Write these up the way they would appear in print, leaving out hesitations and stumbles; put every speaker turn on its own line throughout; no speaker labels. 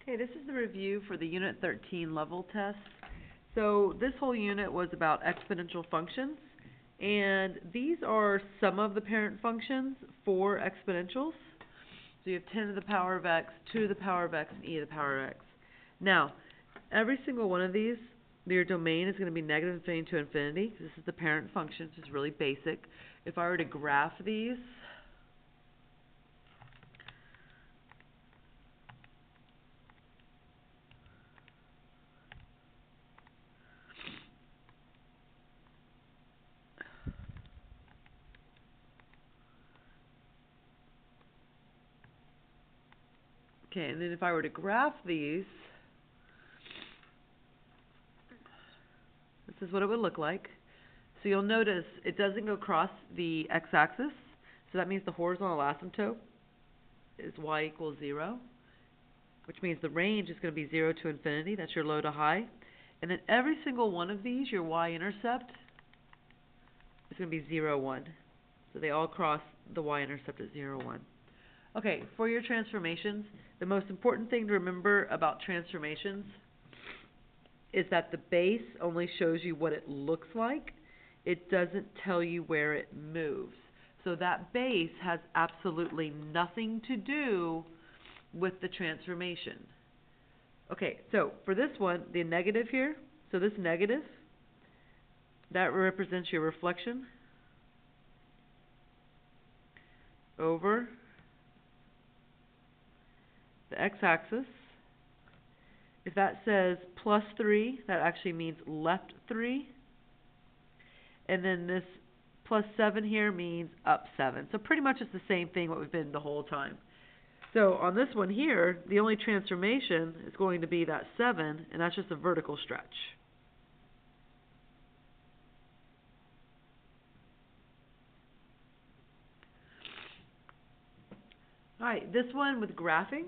Okay, this is the review for the Unit 13 level test. So this whole unit was about exponential functions, and these are some of the parent functions for exponentials. So you have 10 to the power of x, 2 to the power of x, and e to the power of x. Now, every single one of these, your domain is going to be negative infinity to infinity. This is the parent function, which is really basic. If I were to graph these, okay, and then if I were to graph these, this is what it would look like. So you'll notice it doesn't go across the x-axis, so that means the horizontal asymptote is y equals 0, which means the range is going to be 0 to infinity. That's your low to high. And then every single one of these, your y-intercept, is going to be 0, 1. So they all cross the y-intercept at 0, 1. Okay, for your transformations, the most important thing to remember about transformations is that the base only shows you what it looks like. It doesn't tell you where it moves. So that base has absolutely nothing to do with the transformation. Okay, so for this one, the negative here, so this negative, that represents your reflection over the x-axis. If that says plus 3, that actually means left 3. And then this plus 7 here means up 7. So pretty much it's the same thing what we've been the whole time. So on this one here, the only transformation is going to be that 7, and that's just a vertical stretch. Alright, this one with graphing.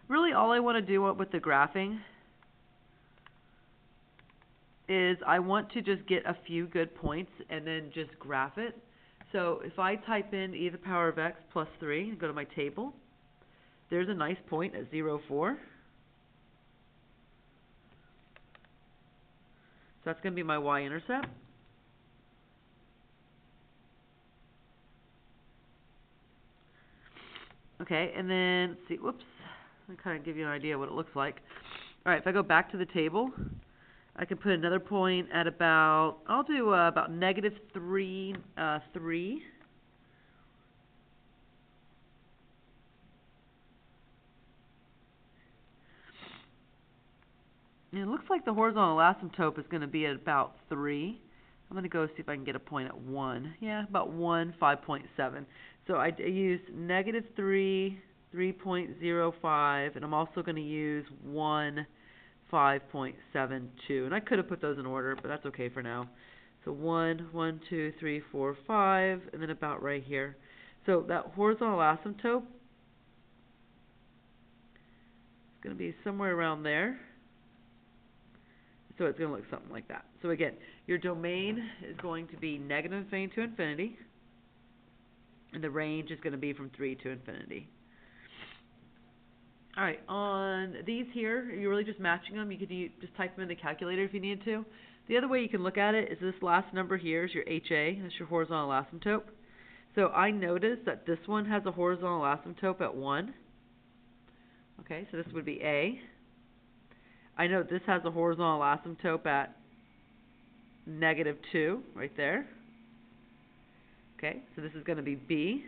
Really all I want to do with the graphing is I want to just get a few good points and then just graph it. So if I type in e to the power of x plus 3 and go to my table, there's a nice point at 0, 4. So that's going to be my y-intercept. Okay, and then, let's see, whoops, let me kind of give you an idea what it looks like. Alright, if I go back to the table, I can put another point at about, I'll do about negative 3, 3. And it looks like the horizontal asymptote is going to be at about 3. I'm going to go see if I can get a point at 1. Yeah, about 1, 5.7. So I used negative 3, 3.05, and I'm also going to use 1, 5.72. And I could have put those in order, but that's okay for now. So 1, 1, 2, 3, 4, 5, and then about right here. So that horizontal asymptote is going to be somewhere around there. So it's going to look something like that. So again, your domain is going to be negative infinity to infinity, and the range is going to be from 3 to infinity. Alright, on these here, you're really just matching them. You could just type them in the calculator if you needed to. The other way you can look at it is this last number here is your HA, that's your horizontal asymptote. So I noticed that this one has a horizontal asymptote at 1. Okay, so this would be A. I know this has a horizontal asymptote at negative 2, right there. Okay, so this is going to be B.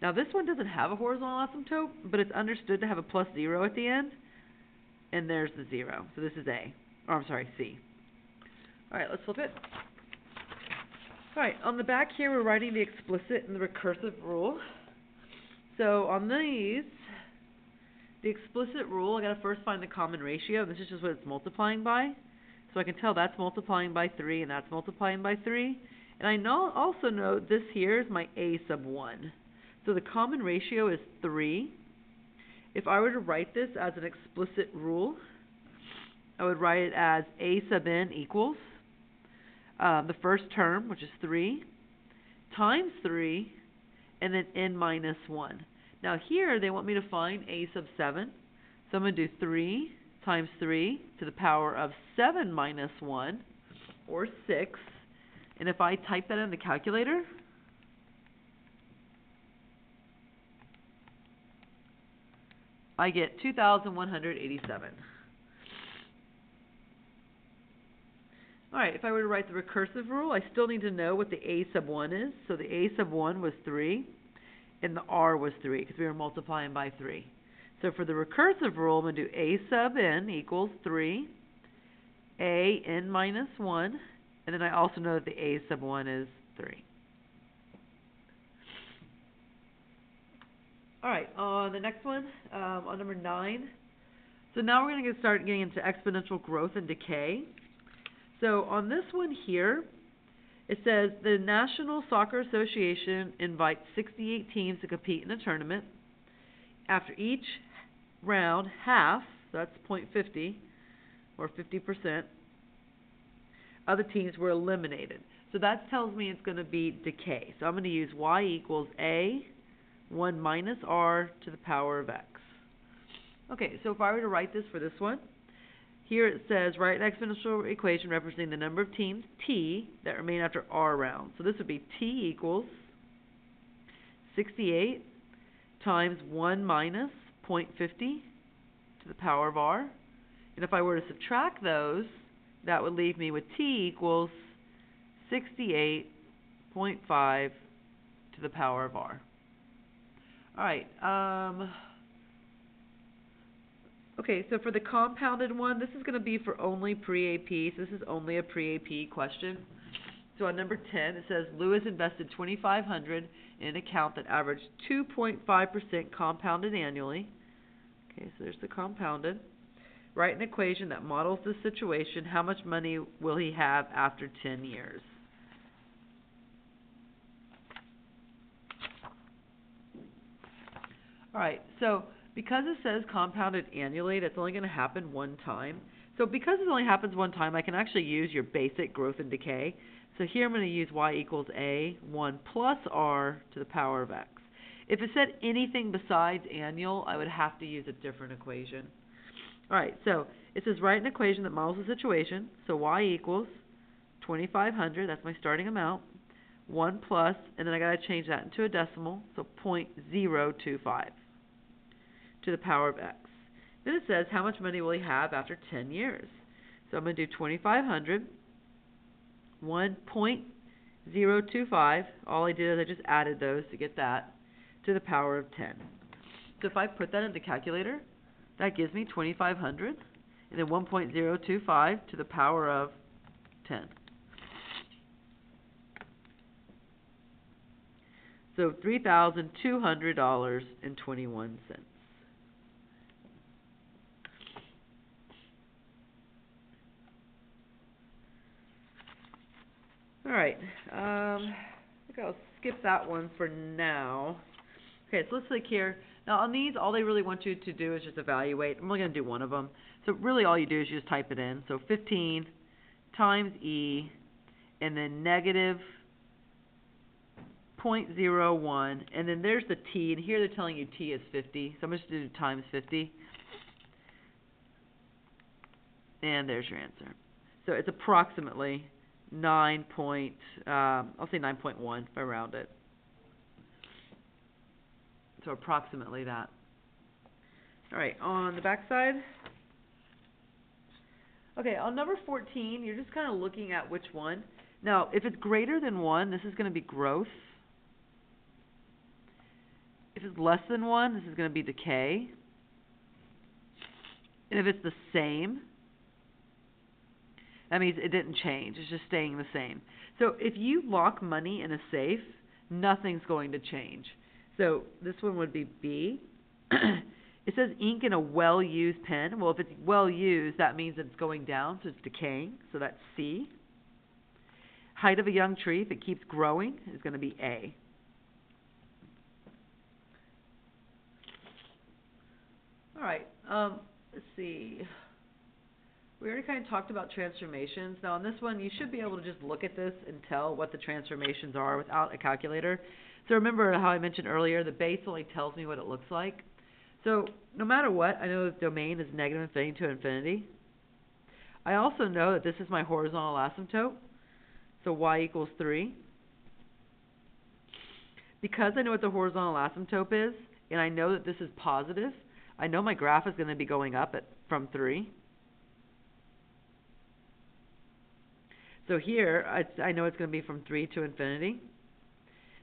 Now this one doesn't have a horizontal asymptote, but it's understood to have a plus 0 at the end. And there's the 0. So this is A. Or I'm sorry, C. Alright, let's flip it. Alright, on the back here we're writing the explicit and the recursive rule. So on these, the explicit rule, I got to first find the common ratio. This is just what it's multiplying by. So I can tell that's multiplying by 3 and that's multiplying by 3. And I also know this here is my A sub 1. So the common ratio is 3. If I were to write this as an explicit rule, I would write it as A sub n equals the first term, which is 3, times 3, and then n minus 1. Now here they want me to find A sub 7. So I'm going to do 3 times 3 to the power of 7 minus 1, or 6. And if I type that in the calculator, I get 2,187. Alright, if I were to write the recursive rule, I still need to know what the a sub 1 is. So the a sub 1 was 3, and the r was 3, because we were multiplying by 3. So for the recursive rule, I'm going to do a sub n equals 3, a n minus 1, and then I also know that the a sub 1 is 3. Alright, on the next one, on number 9. So now we're going to start getting into exponential growth and decay. So on this one here, it says the National Soccer Association invites 68 teams to compete in a tournament. After each round, half, so that's 0.50, or 50%, of the teams were eliminated. So that tells me it's going to be decay. So I'm going to use y equals a 1 minus r to the power of x. Okay, so if I were to write this for this one, here it says write an exponential equation representing the number of teams, t, that remain after r rounds. So this would be t equals 68 times 1 minus 0.50 to the power of r. And if I were to subtract those, that would leave me with t equals 68.5 to the power of r. Alright, okay, so for the compounded one, this is going to be for only pre-AP, so this is only a pre-AP question. So on number 10, it says Lewis invested $2,500 in an account that averaged 2.5% compounded annually. Okay, so there's the compounded. Write an equation that models this situation. How much money will he have after 10 years? Alright, so because it says compounded annually, that's only going to happen one time. So because it only happens one time, I can actually use your basic growth and decay. So here I'm going to use y equals a 1 plus r to the power of x. If it said anything besides annual, I would have to use a different equation. Alright, so it says write an equation that models the situation. So y equals 2,500, that's my starting amount, 1 plus, and then I got to change that into a decimal, so 0.025 to the power of x. Then it says how much money will he have after 10 years. So I'm going to do 2,500, 1.025, all I did is I just added those to get that, to the power of 10. So if I put that in the calculator, that gives me 2,500, and then 1.025 to the power of 10. So $3,200.21. Alright, I think I'll skip that one for now. Okay, so let's look here. Now on these, all they really want you to do is just evaluate. I'm only going to do one of them. So really all you do is you just type it in. So 15 times e, and then negative 0.01, and then there's the t, and here they're telling you t is 50. So I'm just going to do times 50. And there's your answer. So it's approximately 9 point, I'll say 9.1 if I round it. So approximately that. Alright, on the back side. Okay, on number 14, you're just kind of looking at which one. Now, if it's greater than 1, this is going to be growth. If it's less than 1, this is going to be decay. And if it's the same, that means it didn't change. It's just staying the same. So if you lock money in a safe, nothing's going to change. So this one would be B. It says ink in a well-used pen. Well, if it's well-used, that means it's going down, so it's decaying. So that's C. Height of a young tree, if it keeps growing, is going to be A. All right, let's see. We already kind of talked about transformations. Now on this one, you should be able to just look at this and tell what the transformations are without a calculator. So remember how I mentioned earlier, the base only tells me what it looks like. So no matter what, I know the domain is negative infinity to infinity. I also know that this is my horizontal asymptote, so y equals 3. Because I know what the horizontal asymptote is, and I know that this is positive, I know my graph is going to be going up from 3. So here, I know it's going to be from 3 to infinity.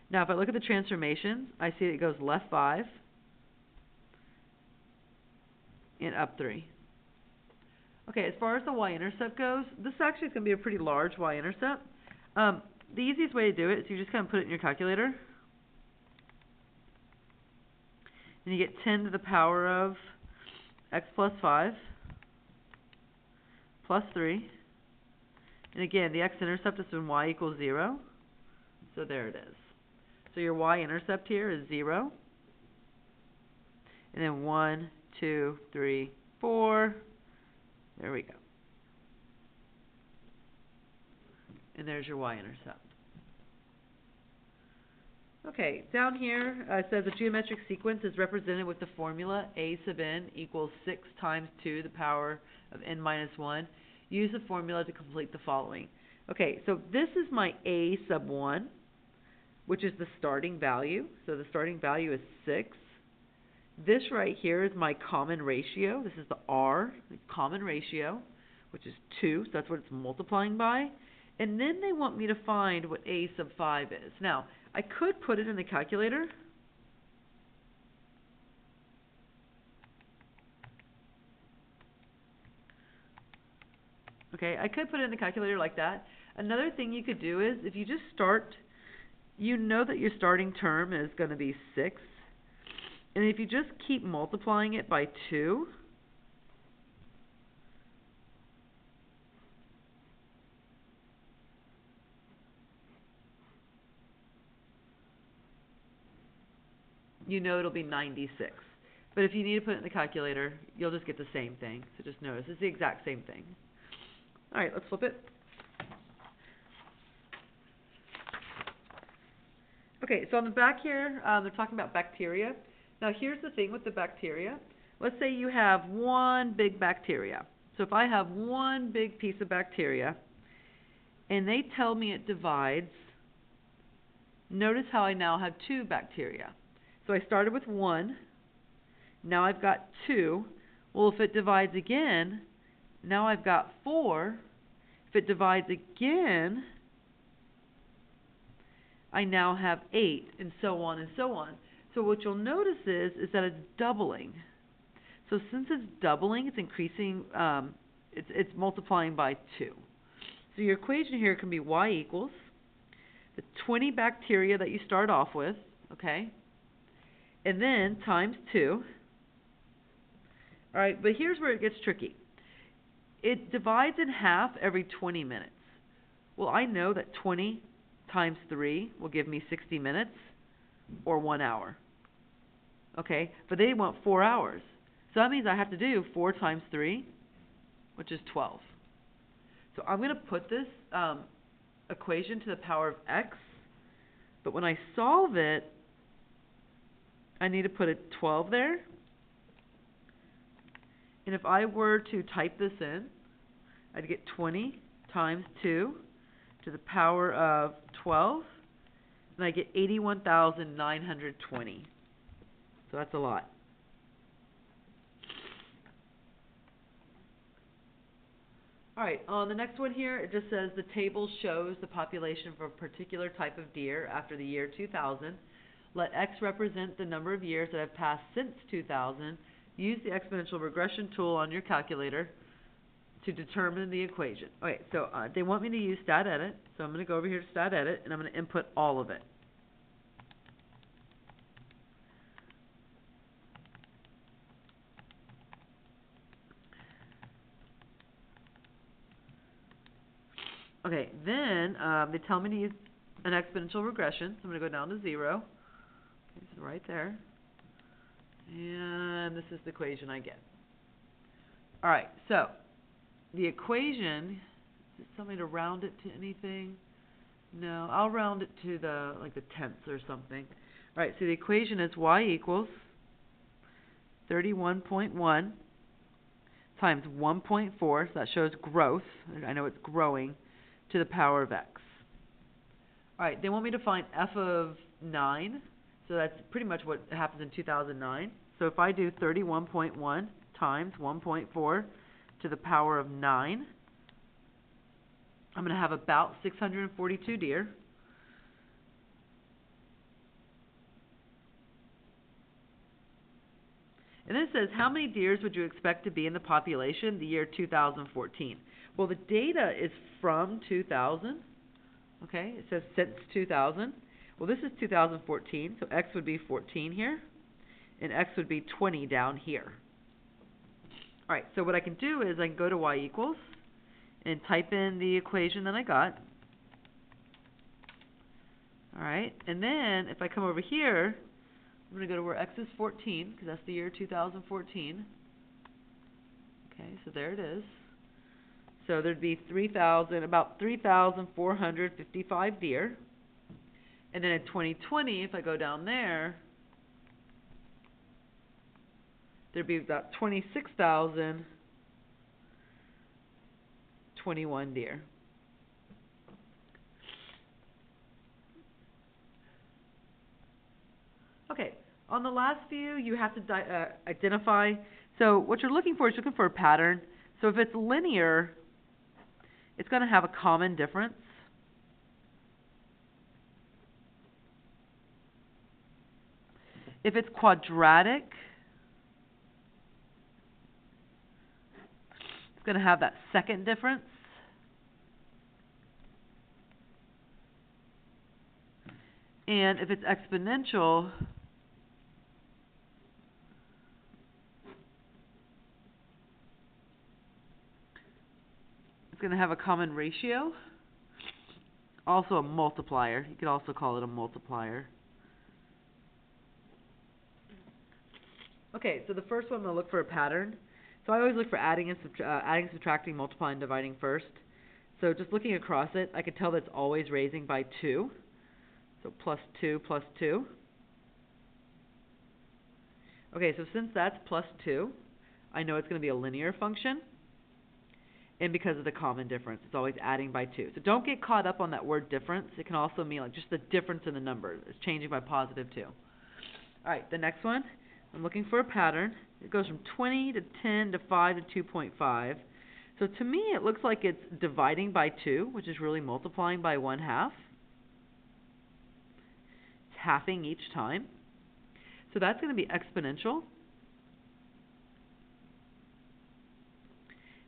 Now, if I look at the transformations, I see it goes left 5 and up 3. Okay, as far as the y-intercept goes, this actually is going to be a pretty large y-intercept. The easiest way to do it is you just kind of put it in your calculator. And you get 10 to the power of x plus 5 plus 3. And again, the x-intercept is when y equals 0. So there it is. So your y-intercept here is 0. And then 1, 2, 3, 4. There we go. And there's your y-intercept. Okay, down here it says a geometric sequence is represented with the formula a sub n equals 6 times 2 to the power of n minus 1. Use the formula to complete the following. Okay, so this is my a sub 1, which is the starting value. So the starting value is 6. This right here is my common ratio. This is the r, the common ratio, which is 2. So that's what it's multiplying by. And then they want me to find what a sub 5 is. Now, I could put it in the calculator. Okay, I could put it in the calculator like that. Another thing you could do is, if you just start, you know that your starting term is going to be 6. And if you just keep multiplying it by 2, you know it'll be 96. But if you need to put it in the calculator, you'll just get the same thing. So just notice, it's the exact same thing. All right, let's flip it. Okay, so on the back here, they're talking about bacteria. Now here's the thing with the bacteria. Let's say you have one big bacteria. So if I have one big piece of bacteria, and they tell me it divides, notice how I now have 2 bacteria. So I started with 1, now I've got 2. Well, if it divides again, now I've got 4. If it divides again, I now have 8, and so on and so on. So what you'll notice is that it's doubling. So since it's doubling, it's increasing, it's multiplying by 2. So your equation here can be y equals the 20 bacteria that you start off with, okay, and then times 2. All right, but here's where it gets tricky. It divides in half every 20 minutes. Well, I know that 20 times 3 will give me 60 minutes, or 1 hour. Okay, but they want 4 hours. So that means I have to do 4 times 3, which is 12. So I'm going to put this equation to the power of x, but when I solve it, I need to put a 12 there. And if I were to type this in, I'd get 20 times 2 to the power of 12, and I get 81,920. So that's a lot. All right, on the next one here, it just says the table shows the population for a particular type of deer after the year 2000. Let x represent the number of years that have passed since 2000. Use the exponential regression tool on your calculator to determine the equation. Okay, so they want me to use stat edit, so I'm going to go over here to stat edit, and I'm going to input all of it. Okay, then they tell me to use an exponential regression, so I'm going to go down to 0. It's right there. And this is the equation I get. All right, so the equation, is it something to round it to anything? No, I'll round it to the tenths or something. All right, so the equation is y equals 31.1 times 1.4, so that shows growth. I know it's growing to the power of x. All right, they want me to find f of 9, so that's pretty much what happens in 2009. So if I do 31.1 times 1.4 to the power of 9, I'm going to have about 642 deer. And then it says, how many deers would you expect to be in the population the year 2014? Well, the data is from 2000. Okay, it says since 2000. Well, this is 2014, so x would be 14 here, and x would be 20 down here. All right, so what I can do is I can go to y equals and type in the equation that I got. All right, and then if I come over here, I'm going to go to where x is 14, because that's the year 2014. Okay, so there it is. So there'd be about 3,455 deer. And then in 2020, if I go down there, there'd be about 26,021 deer. Okay, on the last view, you have to identify. So what you're looking for is looking for a pattern. So if it's linear, it's going to have a common difference. If it's quadratic, it's going to have that second difference. And if it's exponential, it's going to have a common ratio. Also a multiplier. You could also call it a multiplier. Okay, so the first one, I'm going to look for a pattern. So I always look for adding, subtracting, multiplying, dividing first. So just looking across it, I can tell that it's always raising by 2. So plus 2 plus 2. Okay, so since that's plus 2, I know it's going to be a linear function. And because of the common difference, it's always adding by 2. So don't get caught up on that word difference. It can also mean like just the difference in the number. It's changing by positive 2. All right, the next one. I'm looking for a pattern. It goes from 20 to 10 to 5 to 2.5. So to me, it looks like it's dividing by 2, which is really multiplying by 1/2. It's halving each time. So that's going to be exponential.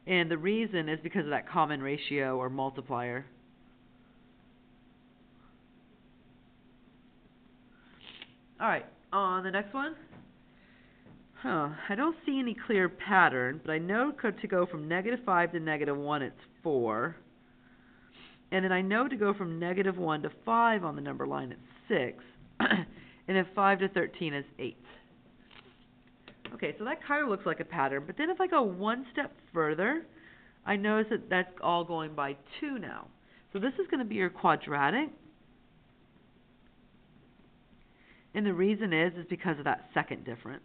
And the reason is because of that common ratio or multiplier. All right, on the next one. I don't see any clear pattern, but I know to go from -5 to -1, it's 4. And then I know to go from -1 to 5 on the number line, it's 6. And then 5 to 13 is 8. Okay, so that kind of looks like a pattern. But then if I go one step further, I notice that that's all going by 2 now. So this is going to be your quadratic. And the reason is because of that second difference.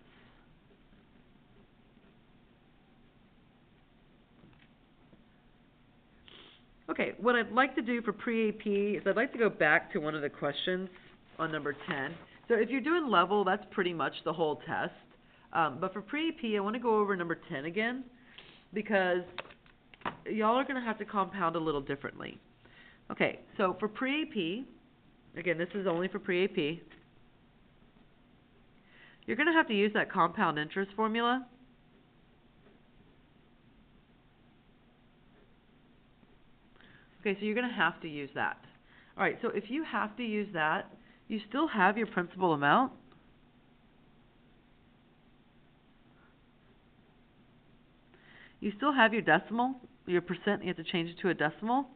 Okay, what I'd like to do for pre-AP is I'd like to go back to one of the questions on number 10. So if you're doing level, that's pretty much the whole test. But for pre-AP, I want to go over number 10 again, because y'all are going to have to compound a little differently. Okay, so for pre-AP, again, this is only for pre-AP, you're going to have to use that compound interest formula. Okay, so you're going to have to use that. All right, so if you have to use that, you still have your principal amount. You still have your decimal, your percent. You have to change it to a decimal.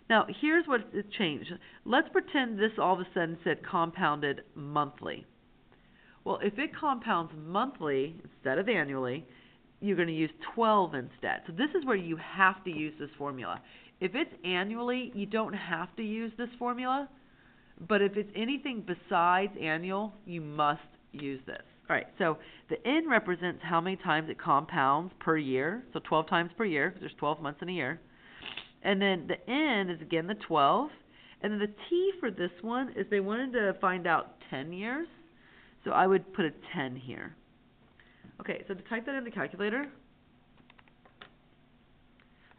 Now, here's what it changed. Let's pretend this all of a sudden said compounded monthly. Well, if it compounds monthly instead of annually, you're going to use 12 instead. So this is where you have to use this formula. If it's annually, you don't have to use this formula. But if it's anything besides annual, you must use this. Alright, so the N represents how many times it compounds per year. So 12 times per year, because there's 12 months in a year. And then the N is again the 12. And then the T for this one is they wanted to find out 10 years. So I would put a 10 here. Okay, so to type that in the calculator,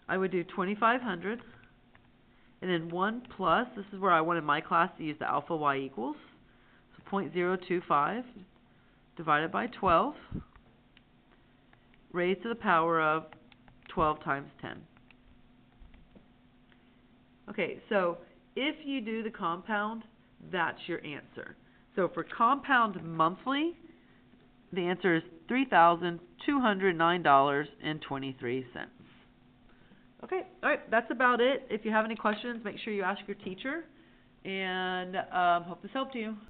I would do 2,500. And then 1 plus, this is where I wanted my class to use the alpha y equals. So 0.025 divided by 12 raised to the power of 12 times 10. Okay, so if you do the compound, that's your answer. So for compound monthly, the answer is $3,209.23. Okay, all right, that's about it. If you have any questions, make sure you ask your teacher, and hope this helped you.